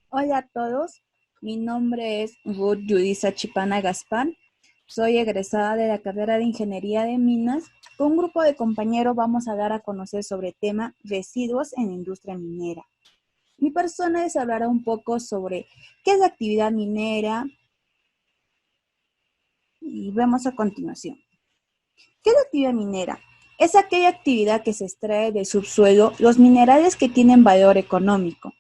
Hola a todos, mi nombre es Ruth Yudisa Chipana Gaspar, soy egresada de la carrera de Ingeniería de Minas. Con un grupo de compañeros vamos a dar a conocer sobre el tema residuos en la industria minera. Mi persona les hablará un poco sobre qué es la actividad minera y vemos a continuación. ¿Qué es la actividad minera? Es aquella actividad que se extrae del subsuelo los minerales que tienen valor económico.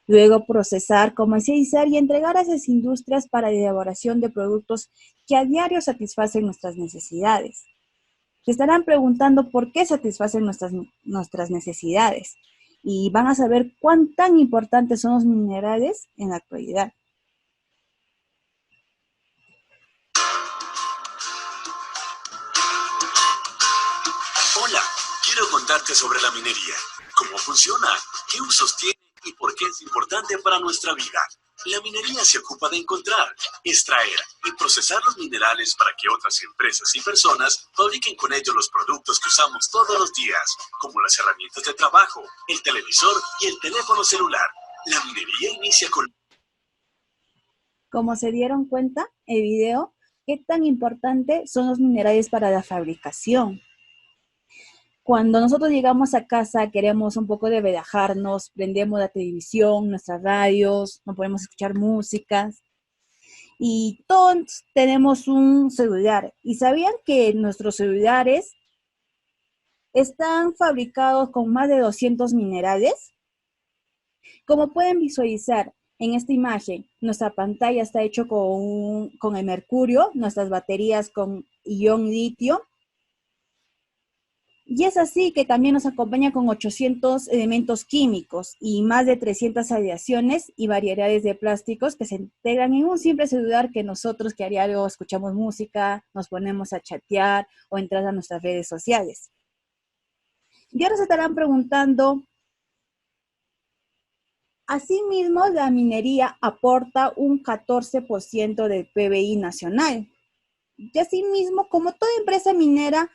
Luego procesar, comercializar y entregar a esas industrias para la elaboración de productos que a diario satisfacen nuestras necesidades. Se estarán preguntando por qué satisfacen nuestras necesidades y van a saber cuán tan importantes son los minerales en la actualidad. Hola, quiero contarte sobre la minería, cómo funciona, qué usos tiene y por qué es importante para nuestra vida. La minería se ocupa de encontrar, extraer y procesar los minerales para que otras empresas y personas fabriquen con ellos los productos que usamos todos los días, como las herramientas de trabajo, el televisor y el teléfono celular. La minería inicia con... Como se dieron cuenta, el video, qué tan importante son los minerales para la fabricación. Cuando nosotros llegamos a casa, queremos un poco de relajarnos, prendemos la televisión, nuestras radios, no podemos escuchar músicas y todos tenemos un celular. ¿Y sabían que nuestros celulares están fabricados con más de 200 minerales? Como pueden visualizar en esta imagen, nuestra pantalla está hecha con el mercurio, nuestras baterías con ion litio. Y es así que también nos acompaña con 800 elementos químicos y más de 300 aleaciones y variedades de plásticos que se integran en un simple celular que nosotros que a diario escuchamos música, nos ponemos a chatear o entrar a nuestras redes sociales. Y ahora se estarán preguntando, asimismo, la minería aporta un 14% del PBI nacional. Y asimismo, como toda empresa minera,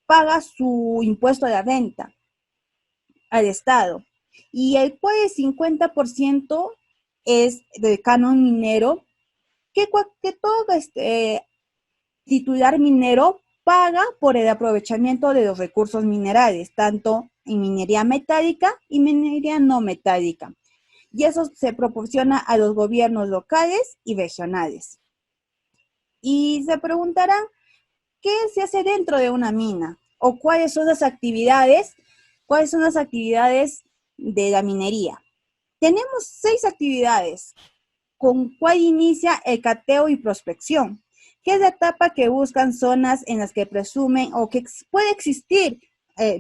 paga su impuesto a la renta al Estado. Y el cual el 50% es del canon minero, que todo titular minero paga por el aprovechamiento de los recursos minerales, tanto en minería metálica y minería no metálica. Y eso se proporciona a los gobiernos locales y regionales. Y se preguntarán, ¿qué se hace dentro de una mina? ¿O cuáles son las actividades? ¿Cuáles son las actividades de la minería? Tenemos 6 actividades, con cuál inicia el cateo y prospección, que es la etapa que buscan zonas en las que presumen o que puede existir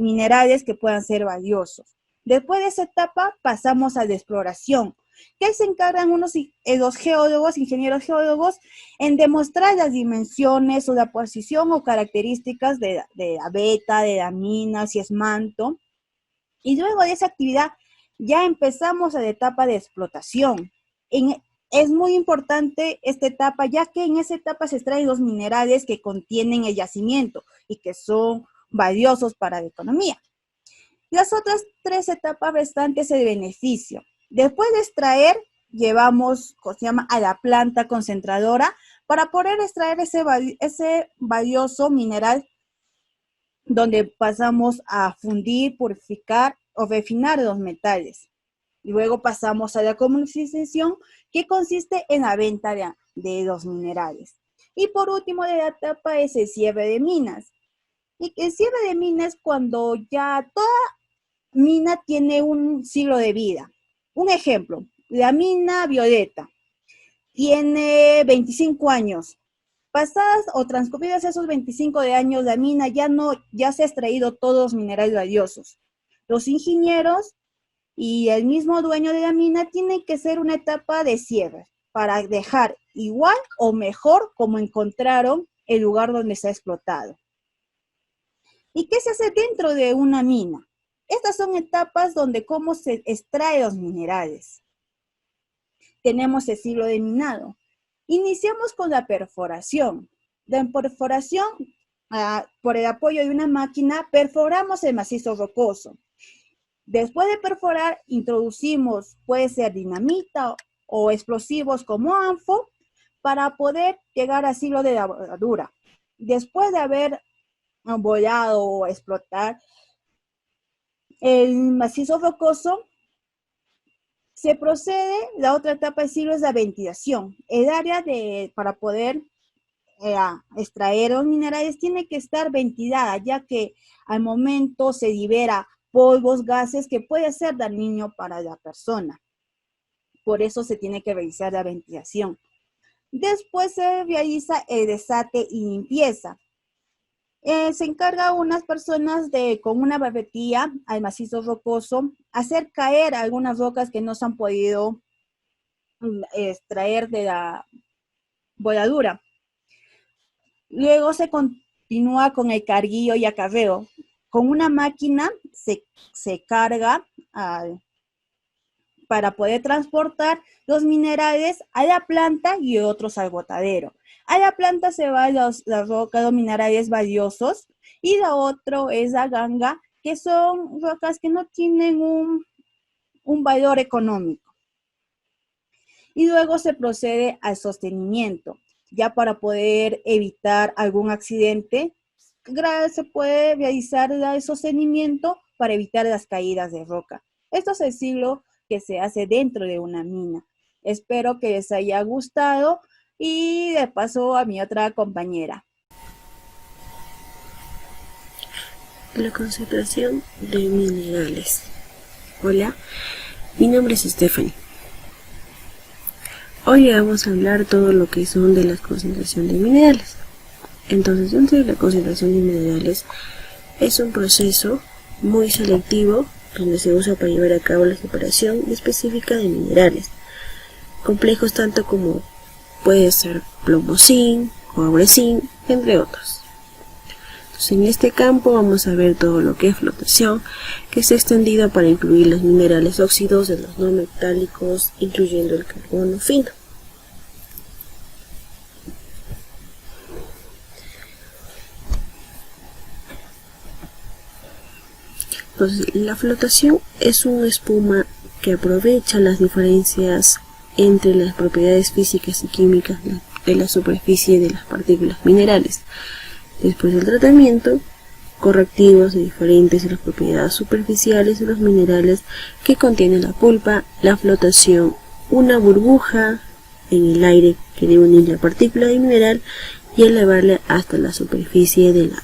minerales que puedan ser valiosos. Después de esa etapa pasamos a la exploración, que se encargan los geólogos, ingenieros geólogos, en demostrar las dimensiones o la posición o características de la veta, de la mina, si es manto. Y luego de esa actividad ya empezamos a la etapa de explotación. Es muy importante esta etapa, ya que en esa etapa se extraen los minerales que contienen el yacimiento y que son valiosos para la economía. Las otras 3 etapas restantes es el beneficio. Después de extraer, llevamos, se llama, a la planta concentradora para poder extraer ese valioso mineral, donde pasamos a fundir, purificar o refinar los metales. Luego pasamos a la comercialización, que consiste en la venta de los minerales. Y por último de la etapa es el cierre de minas. Y el cierre de minas es cuando ya toda mina tiene un ciclo de vida. Un ejemplo, la mina Violeta tiene 25 años. Pasadas o transcurridas esos 25 de años, la mina ya se ha extraído todos los minerales valiosos. Los ingenieros y el mismo dueño de la mina tiene que ser una etapa de cierre para dejar igual o mejor como encontraron el lugar donde se ha explotado. ¿Y qué se hace dentro de una mina? Estas son etapas donde cómo se extrae los minerales. Tenemos el ciclo de minado. Iniciamos con la perforación. La perforación, por el apoyo de una máquina, perforamos el macizo rocoso. Después de perforar, introducimos, puede ser dinamita o explosivos como anfo, para poder llegar al ciclo de lavadura. Después de haber bollado o explotar el macizo rocoso, se procede, la otra etapa del ciclo es la ventilación. El área para poder extraer los minerales tiene que estar ventilada, ya que al momento se libera polvos, gases que puede ser dañino para la persona. Por eso se tiene que realizar la ventilación. Después se realiza el desate y limpieza. Se encarga a unas personas con una barretilla al macizo rocoso hacer caer algunas rocas que no se han podido extraer de la bolladura. Luego se continúa con el carguillo y acarreo. Con una máquina se carga para poder transportar los minerales a la planta y otros al botadero. A la planta se van las rocas, los minerales valiosos, y la otra es la ganga, que son rocas que no tienen un valor económico. Y luego se procede al sostenimiento, ya para poder evitar algún accidente. Se puede realizar el sostenimiento para evitar las caídas de roca. Esto es el ciclo que se hace dentro de una mina. Espero que les haya gustado y de paso a mi otra compañera. La concentración de minerales. Hola, mi nombre es Stephanie. Hoy vamos a hablar todo lo que son de la concentración de minerales. Entonces, dentro de la concentración de minerales es un proceso muy selectivo donde se usa para llevar a cabo la separación específica de minerales, complejos tanto como puede ser plomo zinc, cobre zinc, entre otros. Entonces, en este campo vamos a ver todo lo que es flotación, que está extendido para incluir los minerales óxidos de los no metálicos, incluyendo el carbono fino. Entonces, la flotación es una espuma que aprovecha las diferencias entre las propiedades físicas y químicas de la superficie de las partículas minerales. Después del tratamiento, correctivos de diferentes de las propiedades superficiales de los minerales que contienen la pulpa, la flotación, una burbuja en el aire que debe unir la partícula de mineral y elevarla hasta la superficie del agua.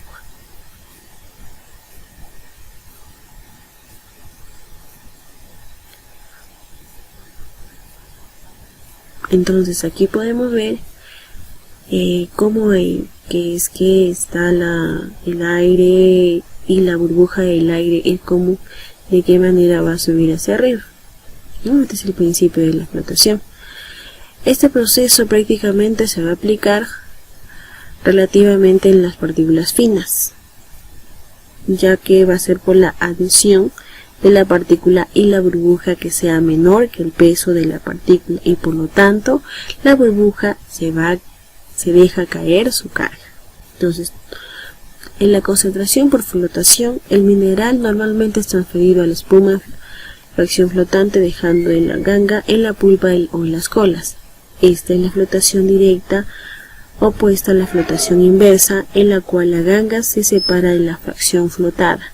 Entonces aquí podemos ver cómo que está el aire y la burbuja del aire, y cómo, de qué manera va a subir hacia arriba, ¿no? Este es el principio de la flotación. Este proceso prácticamente se va a aplicar relativamente en las partículas finas, ya que va a ser por la adición de la partícula y la burbuja que sea menor que el peso de la partícula, y por lo tanto la burbuja se deja caer su carga. Entonces, en la concentración por flotación, el mineral normalmente es transferido a la espuma fracción flotante, dejando en la ganga, en la pulpa o en las colas. Esta es la flotación directa, opuesta a la flotación inversa, en la cual la ganga se separa de la fracción flotada.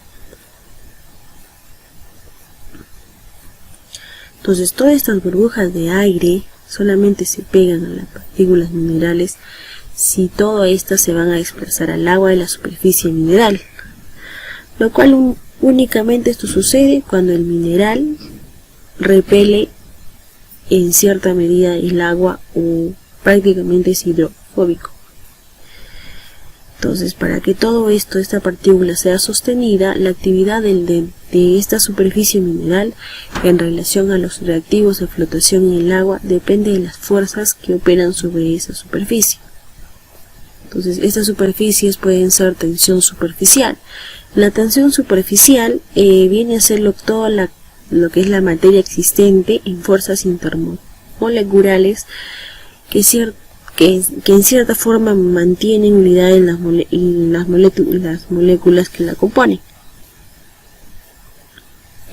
Entonces, todas estas burbujas de aire solamente se pegan a las partículas minerales si todas estas se van a desplazar al agua de la superficie mineral, lo cual únicamente esto sucede cuando el mineral repele en cierta medida el agua o prácticamente es hidrofóbico. Entonces, para que todo esto, esta partícula sea sostenida, la actividad de esta superficie mineral en relación a los reactivos de flotación en el agua depende de las fuerzas que operan sobre esa superficie. Entonces, estas superficies pueden ser tensión superficial. La tensión superficial viene a ser todo lo que es la materia existente en fuerzas intermoleculares que en cierta forma mantienen unidad en las moléculas que la componen.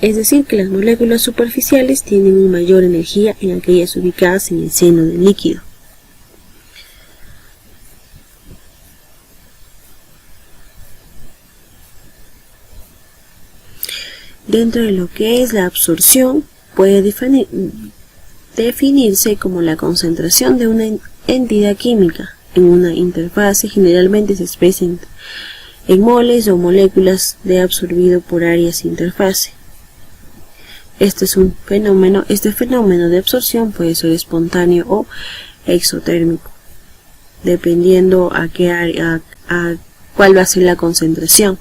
Es decir, que las moléculas superficiales tienen una mayor energía en aquellas ubicadas en el seno del líquido. Dentro de lo que es la absorción, puede definirse como la concentración de una entidad química en una interfase. Generalmente se expresa en moles o moléculas de absorbido por áreas de interfase. Este fenómeno de absorción puede ser espontáneo o exotérmico, dependiendo a cuál va a ser la concentración.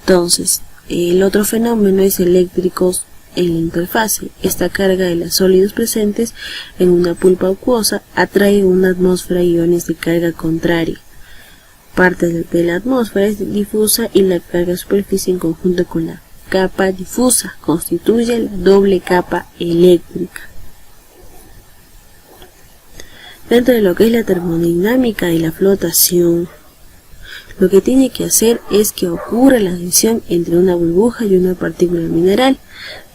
Entonces, el otro fenómeno es eléctrico en la interfase. Esta carga de los sólidos presentes en una pulpa acuosa atrae una atmósfera y iones de carga contraria. Parte de la atmósfera es difusa y la carga de superficie en conjunto con la capa difusa constituye la doble capa eléctrica. Dentro de lo que es la termodinámica y la flotación, lo que tiene que hacer es que ocurra la adhesión entre una burbuja y una partícula mineral.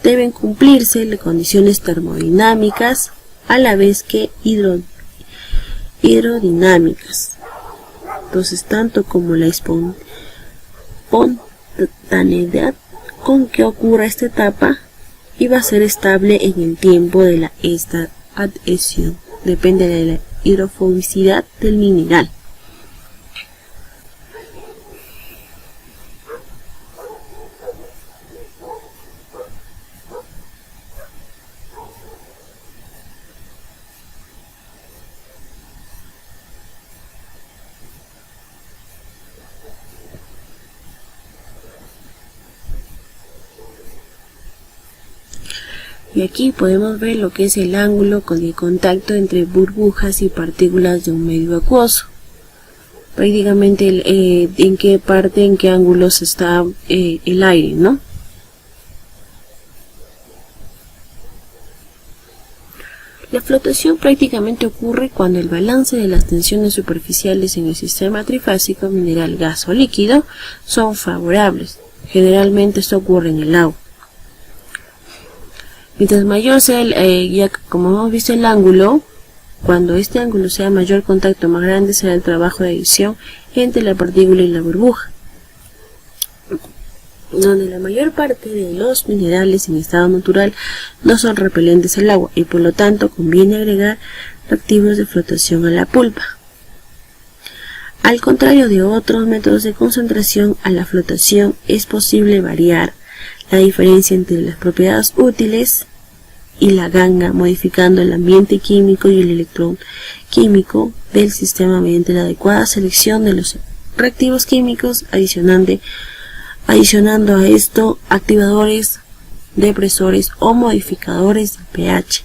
Deben cumplirse las condiciones termodinámicas a la vez que hidrodinámicas. Entonces, tanto como la espontaneidad con que ocurra esta etapa y va a ser estable en el tiempo de esta adhesión. Depende de la hidrofobicidad del mineral. Y aquí podemos ver lo que es el ángulo con el contacto entre burbujas y partículas de un medio acuoso. Prácticamente en qué ángulos está el aire, ¿no? La flotación prácticamente ocurre cuando el balance de las tensiones superficiales en el sistema trifásico mineral, gas o líquido son favorables. Generalmente esto ocurre en el agua. Mientras mayor sea ya como hemos visto el ángulo, cuando este ángulo sea mayor, contacto más grande será el trabajo de adhesión entre la partícula y la burbuja, donde la mayor parte de los minerales en estado natural no son repelentes al agua y por lo tanto conviene agregar reactivos de flotación a la pulpa. Al contrario de otros métodos de concentración, a la flotación es posible variar la diferencia entre las propiedades útiles y la ganga, modificando el ambiente químico y el electrón químico del sistema mediante la adecuada selección de los reactivos químicos, adicionando a esto activadores, depresores o modificadores de pH.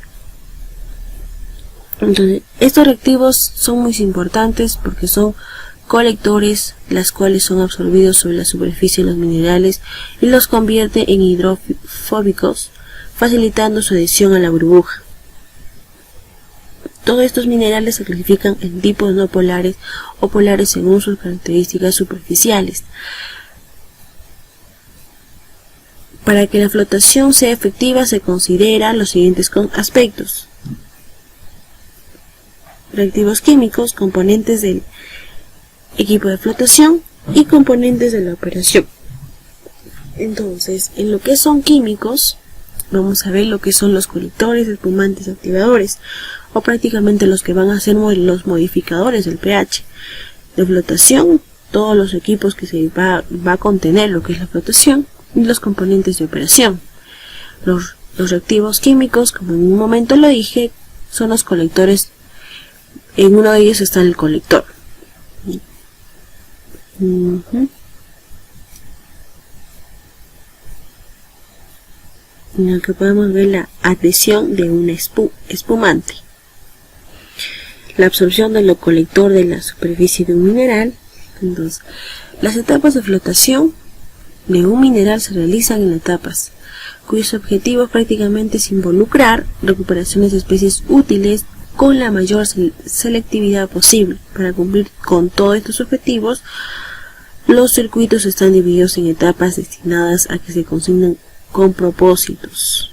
Entonces, estos reactivos son muy importantes porque son colectores, las cuales son absorbidos sobre la superficie de los minerales y los convierte en hidrofóbicos, facilitando su adhesión a la burbuja. Todos estos minerales se clasifican en tipos no polares o polares según sus características superficiales. Para que la flotación sea efectiva se considera los siguientes aspectos: reactivos químicos, componentes del equipo de flotación y componentes de la operación. Entonces, en lo que son químicos, vamos a ver lo que son los colectores, espumantes, activadores, o prácticamente los que van a ser los modificadores del pH. De flotación, todos los equipos que se va a contener lo que es la flotación, y los componentes de operación. Los reactivos químicos, como en un momento lo dije, son los colectores. En uno de ellos está el colector. En el que podemos ver la adhesión de un espumante, la absorción de lo colector de la superficie de un mineral. Entonces, las etapas de flotación de un mineral se realizan en etapas cuyos objetivos prácticamente es involucrar recuperaciones de especies útiles con la mayor selectividad posible. Para cumplir con todos estos objetivos, los circuitos están divididos en etapas destinadas a que se consignan con propósitos,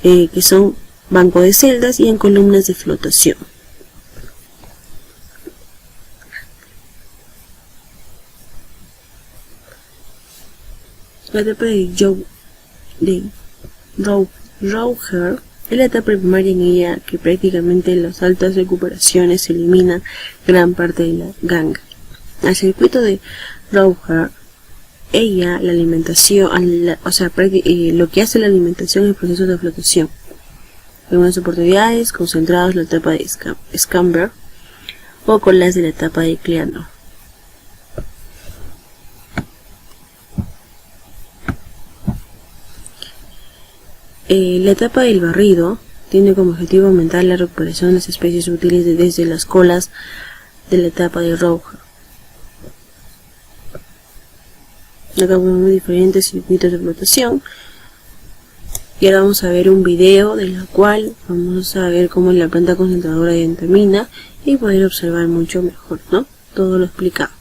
que son banco de celdas y en columnas de flotación. La etapa de Rauher es la etapa primaria en ella que prácticamente en las altas recuperaciones se elimina gran parte de la ganga. Al circuito de Rauher, la alimentación, lo que hace la alimentación es el proceso de flotación. Algunas oportunidades concentradas en la etapa de Scamber o con las de la etapa de Cleano. La etapa del barrido tiene como objetivo aumentar la recuperación de las especies útiles desde las colas de la etapa de Rauher. Acá vemos diferentes circuitos de flotación y ahora vamos a ver un video de la cual vamos a ver cómo es la planta concentradora de antamina y poder observar mucho mejor, ¿no? Todo lo explicado.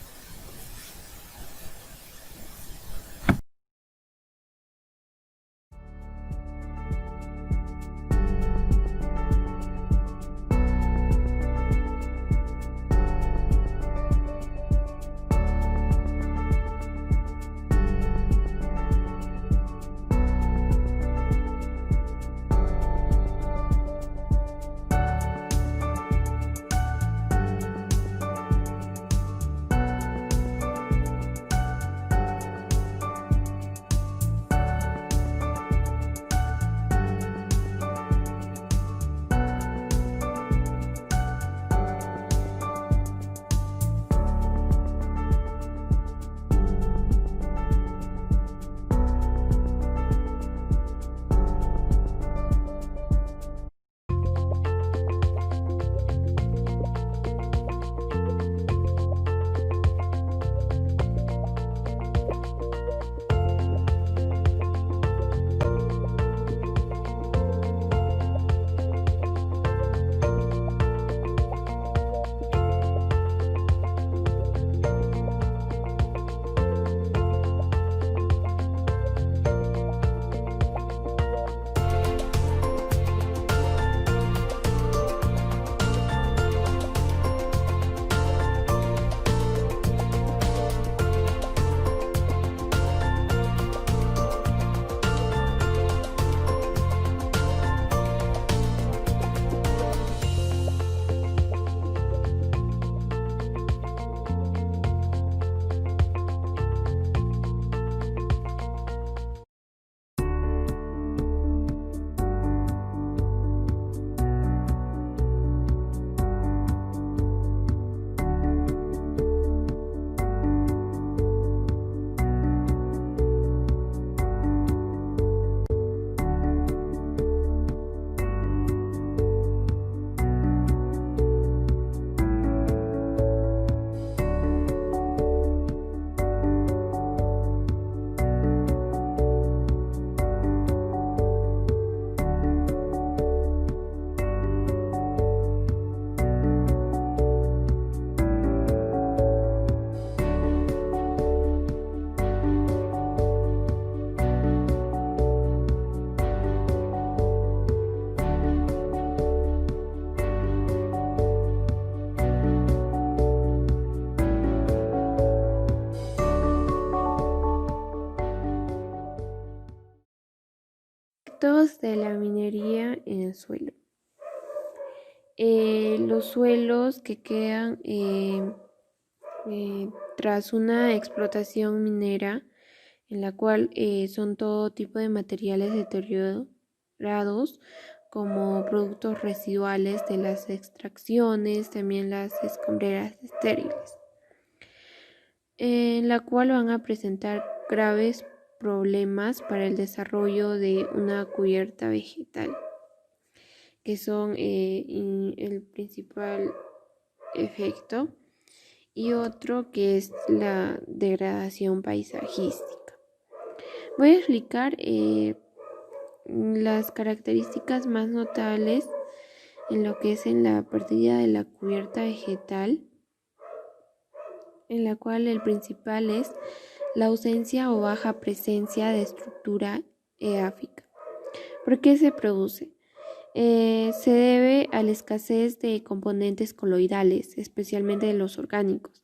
De la minería en el suelo. Los suelos que quedan tras una explotación minera, en la cual son todo tipo de materiales deteriorados como productos residuales de las extracciones, también las escombreras estériles, en la cual van a presentar graves problemas para el desarrollo de una cubierta vegetal, que son el principal efecto, y otro que es la degradación paisajística. Voy a explicar las características más notables en lo que es en la pérdida de la cubierta vegetal, en la cual el principal es la ausencia o baja presencia de estructura eáfica. ¿Por qué se produce? Se debe a la escasez de componentes coloidales, especialmente de los orgánicos,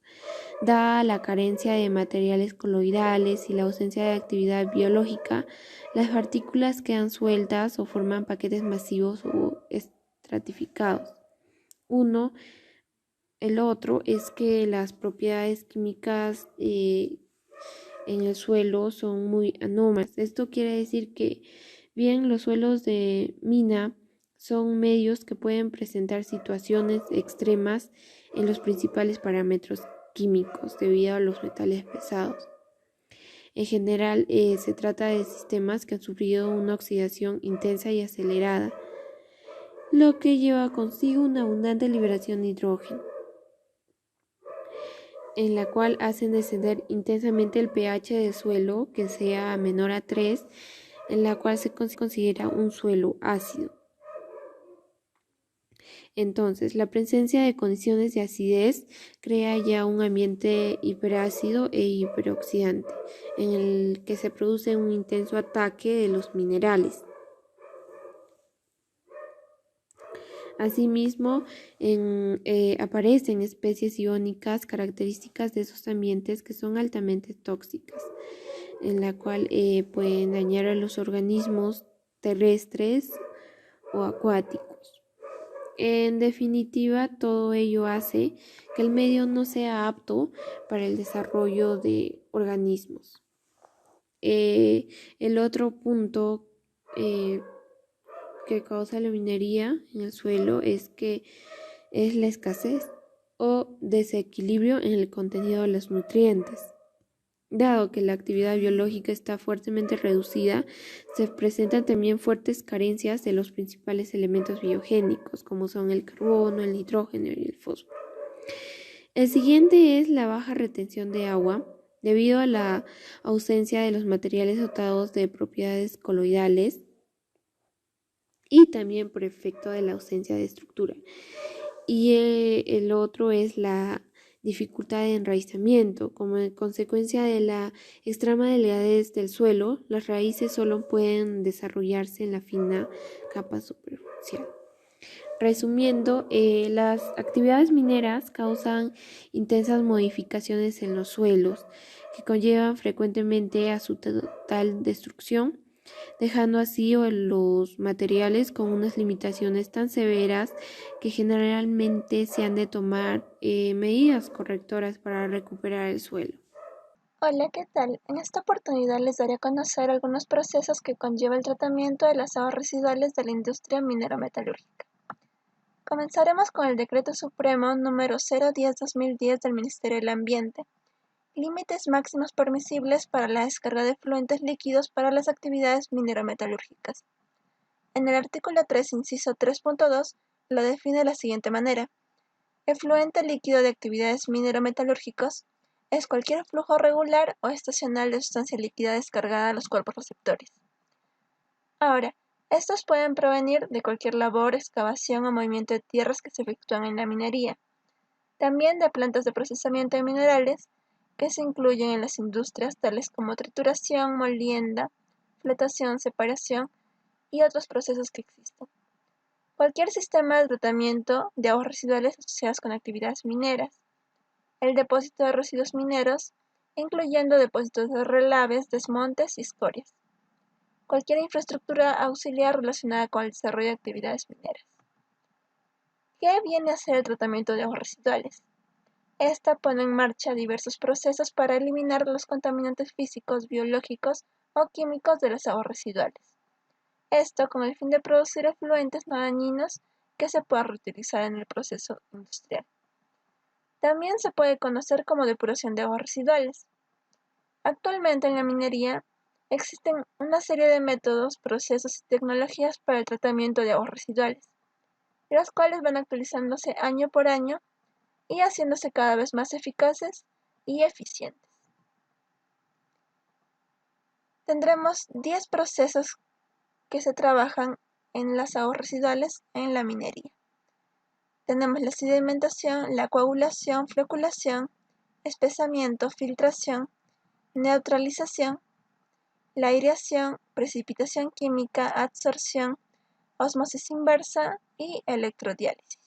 dada la carencia de materiales coloidales y la ausencia de actividad biológica. Las partículas quedan sueltas o forman paquetes masivos o estratificados. El otro es que las propiedades químicas en el suelo son muy anómalas. Esto quiere decir que bien los suelos de mina son medios que pueden presentar situaciones extremas en los principales parámetros químicos debido a los metales pesados. En general, se trata de sistemas que han sufrido una oxidación intensa y acelerada, lo que lleva consigo una abundante liberación de hidrógeno, en la cual hacen descender intensamente el pH del suelo, que sea menor a 3, en la cual se considera un suelo ácido. Entonces, la presencia de condiciones de acidez crea ya un ambiente hiperácido e hiperoxidante, en el que se produce un intenso ataque de los minerales. Asimismo, aparecen especies iónicas características de esos ambientes que son altamente tóxicas, en la cual pueden dañar a los organismos terrestres o acuáticos. En definitiva, todo ello hace que el medio no sea apto para el desarrollo de organismos. El otro punto que causa la minería en el suelo es la escasez o desequilibrio en el contenido de los nutrientes. Dado que la actividad biológica está fuertemente reducida, se presentan también fuertes carencias de los principales elementos biogénicos, como son el carbono, el nitrógeno y el fósforo. El siguiente es la baja retención de agua, debido a la ausencia de los materiales dotados de propiedades coloidales y también por efecto de la ausencia de estructura. Y el otro es la dificultad de enraizamiento. Como consecuencia de la extrema delgadez del suelo, las raíces solo pueden desarrollarse en la fina capa superficial. Resumiendo, las actividades mineras causan intensas modificaciones en los suelos que conllevan frecuentemente a su total destrucción, dejando así los materiales con unas limitaciones tan severas que generalmente se han de tomar medidas correctoras para recuperar el suelo. Hola, ¿qué tal? En esta oportunidad les daré a conocer algunos procesos que conlleva el tratamiento de las aguas residuales de la industria minero-metalúrgica. Comenzaremos con el Decreto Supremo número 010/2010 del Ministerio del Ambiente. Límites máximos permisibles para la descarga de efluentes líquidos para las actividades minero-metalúrgicas. En el artículo 3, inciso 3.2, lo define de la siguiente manera. Efluente líquido de actividades minero-metalúrgicas es cualquier flujo regular o estacional de sustancia líquida descargada a los cuerpos receptores. Ahora, estos pueden provenir de cualquier labor, excavación o movimiento de tierras que se efectúan en la minería. También de plantas de procesamiento de minerales que se incluyen en las industrias tales como trituración, molienda, flotación, separación y otros procesos que existen. Cualquier sistema de tratamiento de aguas residuales asociadas con actividades mineras. El depósito de residuos mineros, incluyendo depósitos de relaves, desmontes y escorias. Cualquier infraestructura auxiliar relacionada con el desarrollo de actividades mineras. ¿Qué viene a ser el tratamiento de aguas residuales? Esta pone en marcha diversos procesos para eliminar los contaminantes físicos, biológicos o químicos de las aguas residuales. Esto con el fin de producir efluentes no dañinos que se puedan reutilizar en el proceso industrial. También se puede conocer como depuración de aguas residuales. Actualmente en la minería existen una serie de métodos, procesos y tecnologías para el tratamiento de aguas residuales, los cuales van actualizándose año por año y haciéndose cada vez más eficaces y eficientes. Tendremos 10 procesos que se trabajan en las aguas residuales en la minería. Tenemos la sedimentación, la coagulación, floculación, espesamiento, filtración, neutralización, la aireación, precipitación química, adsorción, ósmosis inversa y electrodiálisis.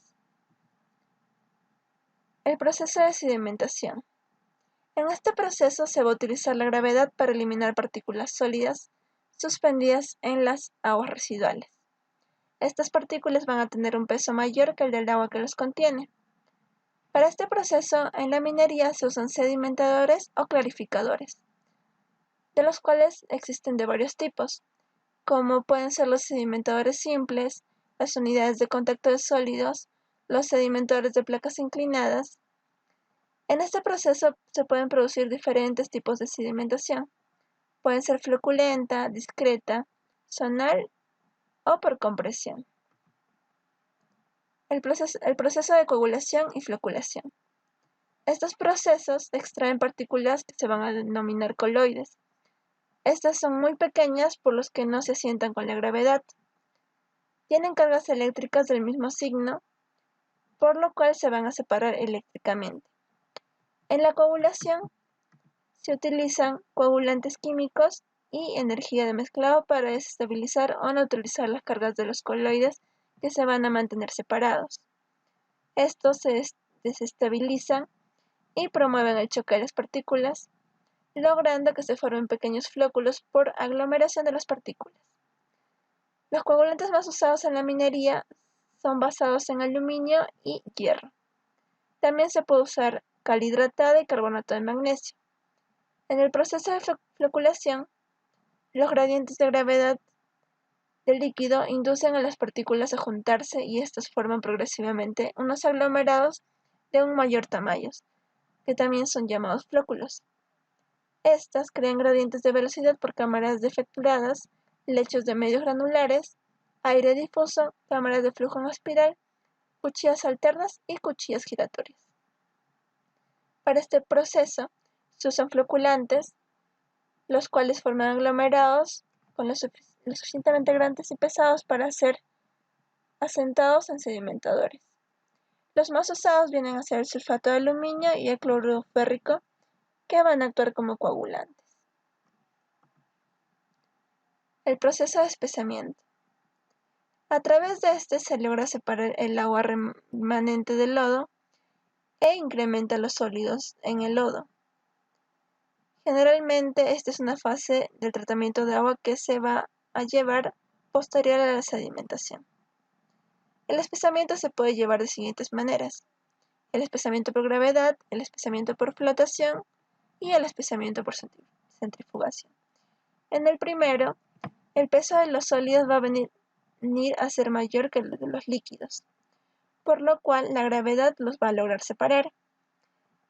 El proceso de sedimentación. En este proceso se va a utilizar la gravedad para eliminar partículas sólidas suspendidas en las aguas residuales. Estas partículas van a tener un peso mayor que el del agua que los contiene. Para este proceso, en la minería se usan sedimentadores o clarificadores, de los cuales existen de varios tipos, como pueden ser los sedimentadores simples, las unidades de contacto de sólidos, los sedimentadores de placas inclinadas. En este proceso se pueden producir diferentes tipos de sedimentación. Pueden ser floculenta, discreta, zonal o por compresión. El proceso de coagulación y floculación. Estos procesos extraen partículas que se van a denominar coloides. Estas son muy pequeñas por lo que no se asientan con la gravedad. Tienen cargas eléctricas del mismo signo, por lo cual se van a separar eléctricamente. En la coagulación se utilizan coagulantes químicos y energía de mezclado para desestabilizar o neutralizar las cargas de los coloides que se van a mantener separados. Estos se desestabilizan y promueven el choque de las partículas, logrando que se formen pequeños flóculos por aglomeración de las partículas. Los coagulantes más usados en la minería son basados en aluminio y hierro. También se puede usar cal hidratada y carbonato de magnesio. En el proceso de floculación, los gradientes de gravedad del líquido inducen a las partículas a juntarse y estas forman progresivamente unos aglomerados de un mayor tamaño, que también son llamados flóculos. Estas crean gradientes de velocidad por cámaras deflecturadas, lechos de medios granulares, aire difuso, cámaras de flujo en espiral, cuchillas alternas y cuchillas giratorias. Para este proceso se usan floculantes, los cuales forman aglomerados con lo suficientemente grandes y pesados para ser asentados en sedimentadores. Los más usados vienen a ser el sulfato de aluminio y el cloruro férrico, que van a actuar como coagulantes. El proceso de espesamiento. A través de este se logra separar el agua remanente del lodo e incrementa los sólidos en el lodo. Generalmente esta es una fase del tratamiento de agua que se va a llevar posterior a la sedimentación. El espesamiento se puede llevar de siguientes maneras: el espesamiento por gravedad, el espesamiento por flotación y el espesamiento por centrifugación. En el primero, el peso de los sólidos va a venir a ser mayor que el de los líquidos, por lo cual la gravedad los va a lograr separar.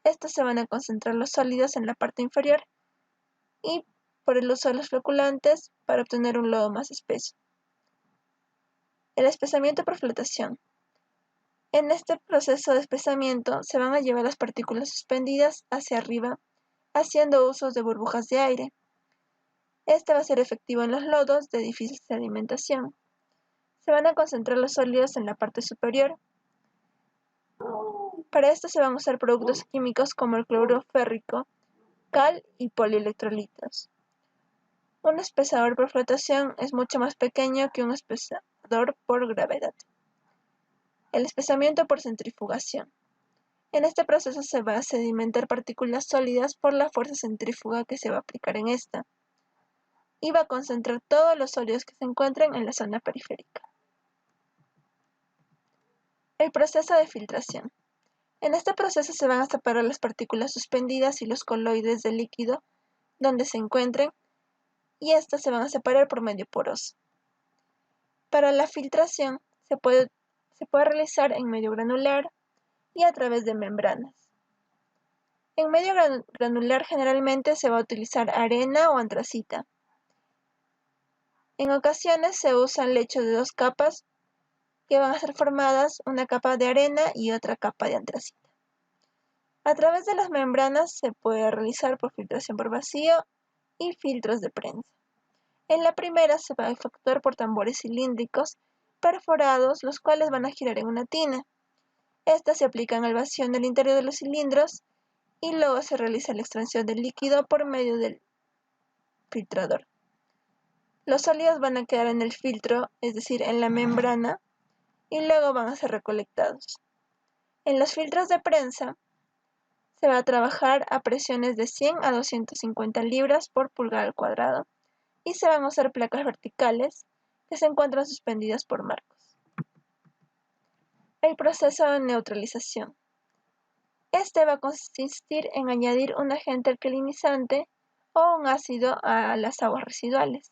Estos se van a concentrar los sólidos en la parte inferior y por el uso de los floculantes para obtener un lodo más espeso. El espesamiento por flotación. En este proceso de espesamiento se van a llevar las partículas suspendidas hacia arriba, haciendo uso de burbujas de aire. Este va a ser efectivo en los lodos de difícil sedimentación. Se van a concentrar los sólidos en la parte superior. Para esto se van a usar productos químicos como el cloruro férrico, cal y polielectrolitos. Un espesador por flotación es mucho más pequeño que un espesador por gravedad. El espesamiento por centrifugación. En este proceso se va a sedimentar partículas sólidas por la fuerza centrífuga que se va a aplicar en esta, y va a concentrar todos los sólidos que se encuentren en la zona periférica. El proceso de filtración. En este proceso se van a separar las partículas suspendidas y los coloides del líquido donde se encuentren, y estas se van a separar por medio poroso. Para la filtración se puede realizar en medio granular y a través de membranas. En medio granular generalmente se va a utilizar arena o antracita. En ocasiones se usan lechos de 2 capas que van a ser formadas, una capa de arena y otra capa de antracita. A través de las membranas se puede realizar por filtración por vacío y filtros de prensa. En la primera se va a efectuar por tambores cilíndricos perforados, los cuales van a girar en una tina. Estas se aplican al vacío en el interior de los cilindros y luego se realiza la extracción del líquido por medio del filtrador. Los sólidos van a quedar en el filtro, es decir, en la membrana, y luego van a ser recolectados. En los filtros de prensa se va a trabajar a presiones de 100 a 250 libras por pulgada al cuadrado y se van a usar placas verticales que se encuentran suspendidas por marcos. El proceso de neutralización. Este va a consistir en añadir un agente alcalinizante o un ácido a las aguas residuales.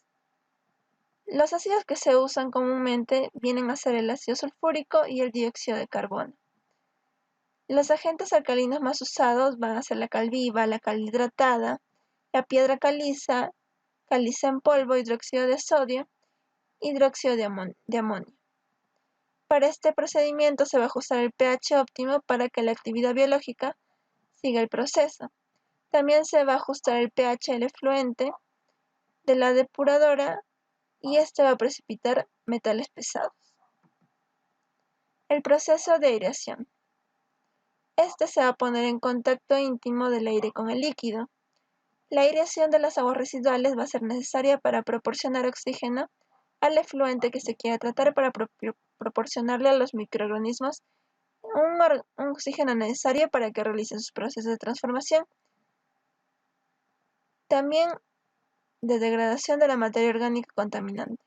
Los ácidos que se usan comúnmente vienen a ser el ácido sulfúrico y el dióxido de carbono. Los agentes alcalinos más usados van a ser la cal viva, la cal hidratada, la piedra caliza, caliza en polvo, hidróxido de sodio, hidróxido de amonio. Para este procedimiento se va a ajustar el pH óptimo para que la actividad biológica siga el proceso. También se va a ajustar el pH del efluente de la depuradora y este va a precipitar metales pesados. El proceso de aireación. Este se va a poner en contacto íntimo del aire con el líquido. La aireación de las aguas residuales va a ser necesaria para proporcionar oxígeno al efluente que se quiera tratar para proporcionarle a los microorganismos un oxígeno necesario para que realicen sus procesos de transformación. También de degradación de la materia orgánica contaminante.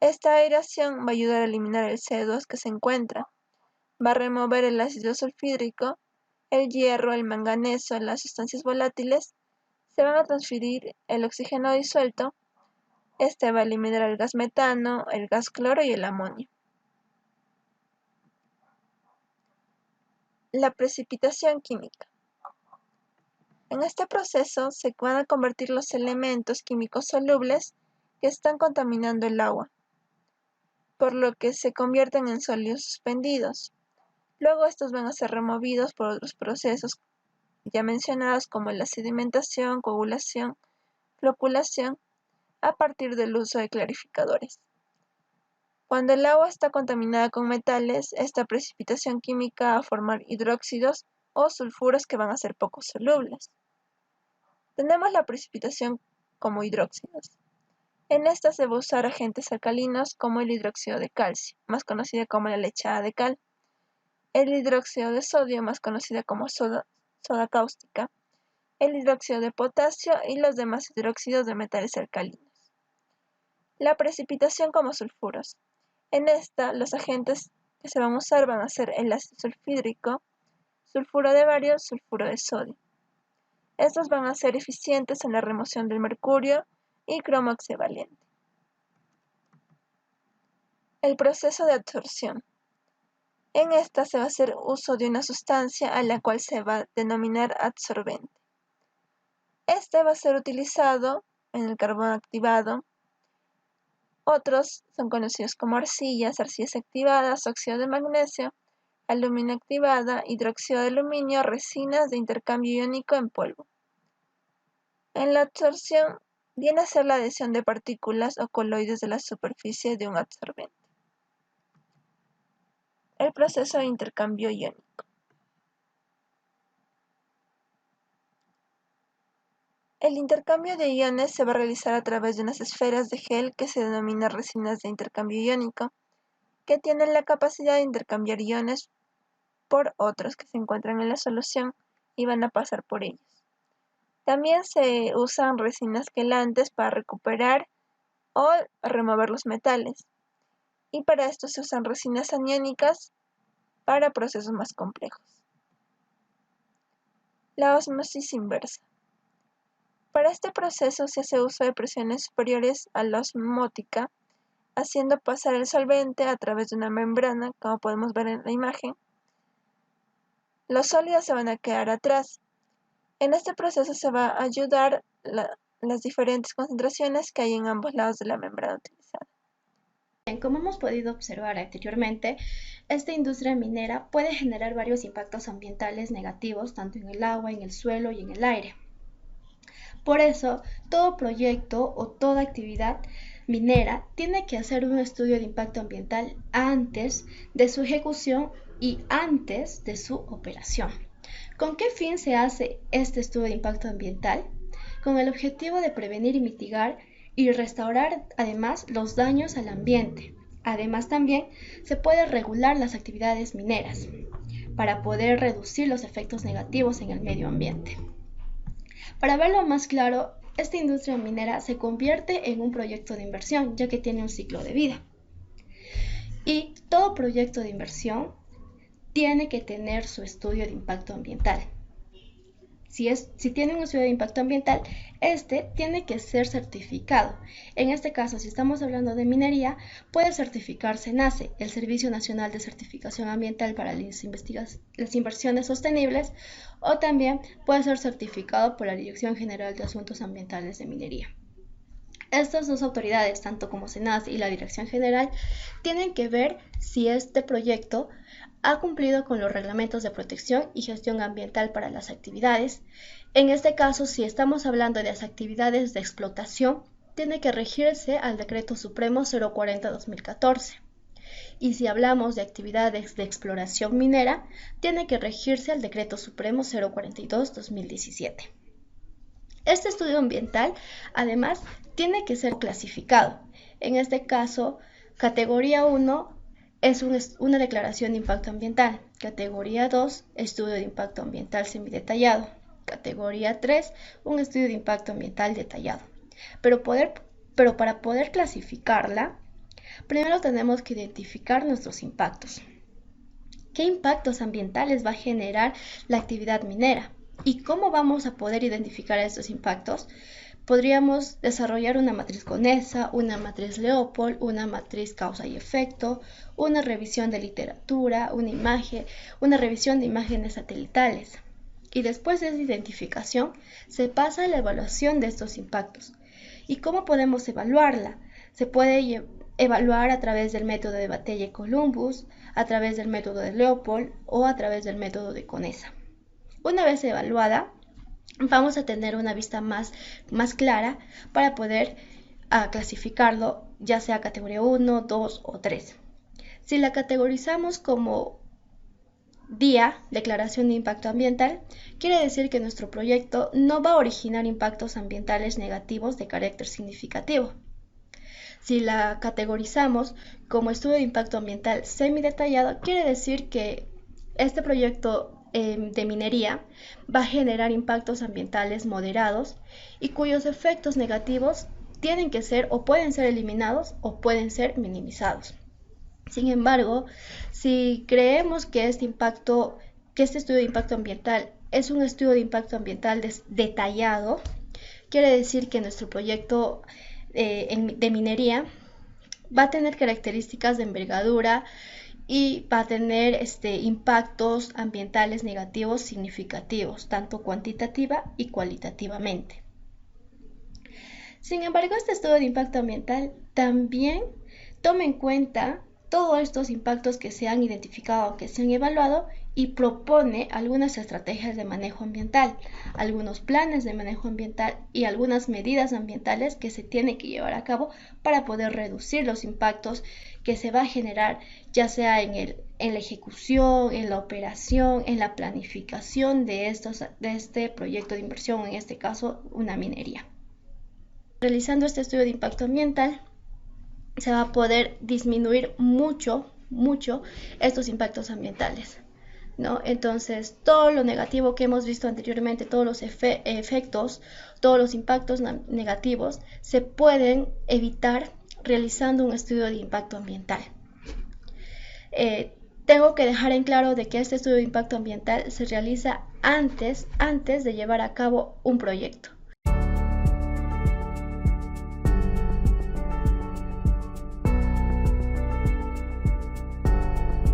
Esta aireación va a ayudar a eliminar el CO2 que se encuentra, va a remover el ácido sulfídrico, el hierro, el manganeso, las sustancias volátiles, se van a transferir el oxígeno disuelto, este va a eliminar el gas metano, el gas cloro y el amonio. La precipitación química. En este proceso se van a convertir los elementos químicos solubles que están contaminando el agua, por lo que se convierten en sólidos suspendidos. Luego estos van a ser removidos por otros procesos ya mencionados como la sedimentación, coagulación, floculación, a partir del uso de clarificadores. Cuando el agua está contaminada con metales, esta precipitación química va a formar hidróxidos o sulfuros que van a ser poco solubles. Tenemos la precipitación como hidróxidos. En esta se va a usar agentes alcalinos como el hidróxido de calcio, más conocida como la lechada de cal, el hidróxido de sodio, más conocida como soda cáustica, el hidróxido de potasio y los demás hidróxidos de metales alcalinos. La precipitación como sulfuros. En esta, los agentes que se van a usar van a ser el ácido sulfídrico, sulfuro de bario, sulfuro de sodio. Estos van a ser eficientes en la remoción del mercurio y cromo hexavalente. El proceso de absorción. En esta se va a hacer uso de una sustancia a la cual se va a denominar absorbente. Este va a ser utilizado en el carbón activado. Otros son conocidos como arcillas activadas, óxido de magnesio, aluminio activada, hidróxido de aluminio, resinas de intercambio iónico en polvo. En la absorción viene a ser la adhesión de partículas o coloides de la superficie de un absorbente. El proceso de intercambio iónico. El intercambio de iones se va a realizar a través de unas esferas de gel que se denominan resinas de intercambio iónico, que tienen la capacidad de intercambiar iones por otros que se encuentran en la solución y van a pasar por ellos. También se usan resinas quelantes para recuperar o remover los metales. Y para esto se usan resinas aniónicas para procesos más complejos. La ósmosis inversa. Para este proceso se hace uso de presiones superiores a la osmótica, haciendo pasar el solvente a través de una membrana, como podemos ver en la imagen. Los sólidos se van a quedar atrás. En este proceso se va a ayudar las diferentes concentraciones que hay en ambos lados de la membrana utilizada. Como hemos podido observar anteriormente, esta industria minera puede generar varios impactos ambientales negativos tanto en el agua, en el suelo y en el aire. Por eso, todo proyecto o toda actividad minera tiene que hacer un estudio de impacto ambiental antes de su ejecución y antes de su operación. ¿Con qué fin se hace este estudio de impacto ambiental? Con el objetivo de prevenir y mitigar y restaurar además los daños al ambiente. Además también se puede regular las actividades mineras para poder reducir los efectos negativos en el medio ambiente. Para verlo más claro, esta industria minera se convierte en un proyecto de inversión, ya que tiene un ciclo de vida. Y todo proyecto de inversión tiene que tener su estudio de impacto ambiental. Si tiene un estudio de impacto ambiental, este tiene que ser certificado. En este caso, si estamos hablando de minería, puede certificarse SENACE, el Servicio Nacional de Certificación Ambiental para las Inversiones Sostenibles, o también puede ser certificado por la Dirección General de Asuntos Ambientales de Minería. Estas dos autoridades, tanto como SENACE y la Dirección General, tienen que ver si este proyecto ha cumplido con los reglamentos de protección y gestión ambiental para las actividades. En este caso, si estamos hablando de las actividades de explotación, tiene que regirse al Decreto Supremo 040-2014. Y si hablamos de actividades de exploración minera, tiene que regirse al Decreto Supremo 042-2017. Este estudio ambiental, además, tiene que ser clasificado. En este caso, categoría 1 es una declaración de impacto ambiental. Categoría 2, estudio de impacto ambiental semidetallado. Categoría 3, un estudio de impacto ambiental detallado. Pero para poder clasificarla, primero tenemos que identificar nuestros impactos. ¿Qué impactos ambientales va a generar la actividad minera? ¿Y cómo vamos a poder identificar estos impactos? Podríamos desarrollar una matriz CONESA, una matriz Leopold, una matriz causa y efecto, una revisión de literatura, una revisión de imágenes satelitales. Y después de esa identificación, se pasa a la evaluación de estos impactos. ¿Y cómo podemos evaluarla? Se puede evaluar a través del método de Battelle-Columbus, a través del método de Leopold o a través del método de CONESA. Una vez evaluada, vamos a tener una vista más clara para poder clasificarlo, ya sea categoría 1, 2 o 3. Si la categorizamos como DIA, Declaración de Impacto Ambiental, quiere decir que nuestro proyecto no va a originar impactos ambientales negativos de carácter significativo. Si la categorizamos como estudio de impacto ambiental semidetallado, quiere decir que este proyecto de minería va a generar impactos ambientales moderados y cuyos efectos negativos tienen que ser o pueden ser eliminados o pueden ser minimizados. Sin embargo, si creemos que este estudio de impacto ambiental es un estudio de impacto ambiental detallado, quiere decir que nuestro proyecto de minería va a tener características de envergadura y va a tener impactos ambientales negativos significativos, tanto cuantitativa y cualitativamente. Sin embargo, este estudio de impacto ambiental también toma en cuenta todos estos impactos que se han identificado, que se han evaluado, y propone algunas estrategias de manejo ambiental, algunos planes de manejo ambiental y algunas medidas ambientales que se tienen que llevar a cabo para poder reducir los impactos que se va a generar, ya sea en la ejecución, en la operación, en la planificación de este proyecto de inversión, en este caso una minería. Realizando este estudio de impacto ambiental, se va a poder disminuir mucho estos impactos ambientales, ¿no? Entonces, todo lo negativo que hemos visto anteriormente, todos los efectos, todos los impactos negativos, se pueden evitar realizando un estudio de impacto ambiental. Tengo que dejar en claro de que este estudio de impacto ambiental se realiza antes de llevar a cabo un proyecto.